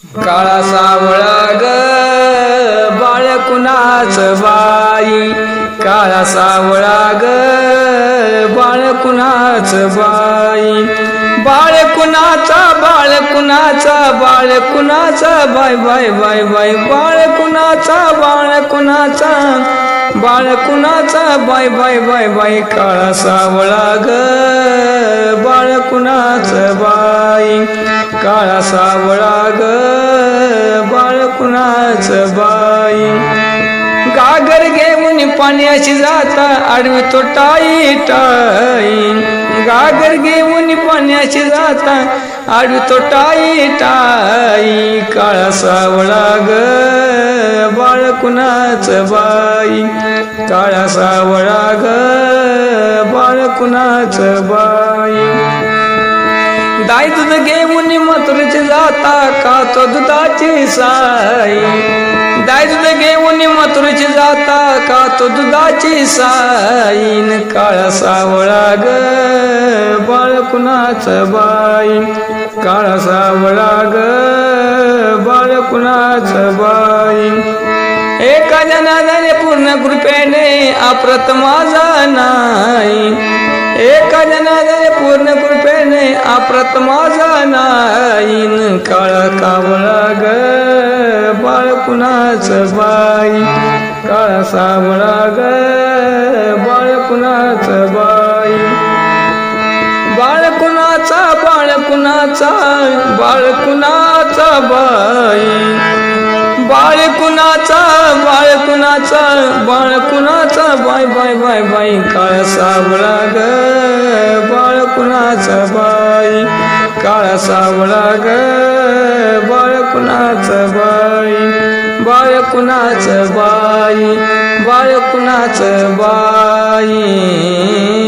काळा सावळा ग बाळ कुणाच बाई, काळा सावळा ग बाळ कुणाच बाई, बाळ कुणाचा बाळ कुणाचा बाळ कुणाचा बाय बाय बाय बाय, बाळ कुणाचा बाळ कुणाचा बाळ कुणाचा बाय बाय बाय बाय, काळा सावळा ग बाळ कुणाच बाई, काळा सावळा ग बाळ कुणाच बाई, गागर घेऊन पाण्याची जाता आडवितो टाई टाई, गागर घेऊन पाण्याची जाता आडवितो टाई टाई, काळा सावळा ग बाळ कुणाच बाई, काळा सावळा ग बाळ कुणाच बाई, दाई दूध घेऊन मथुरेची जाता का तो दुधाची साई, दाई दूध घेऊन मथुरेची जाता का तो दुधाची साईन, काळा सावळा ग बाळ कुणाच बाई, काळा सावळा ग बाळ कुणाच बाई, एका जनाने पूर्ण कृपेने अप्रतम माझा नाही, एका जनाने पूर्ण कृपेने अप्रतम माझा नाही, काळा कावळा ग बाळ कुणाच बाई, काळा सावळा ग बाळ कुणाच बाई, बाळ कुणाचा बाळ कुणाचा बाळ कुणाचा बाई, बाळ कुणाचा बाळ कुणाचा बाळ कुणाचा बाय बाय बाय बाय, काळा सावळा ग बाळ कुणाचा बाई, काळा सावळा ग बाळ कुणाच बाई, बाळ कुणाच बाई, बाळ कुणाच बाई.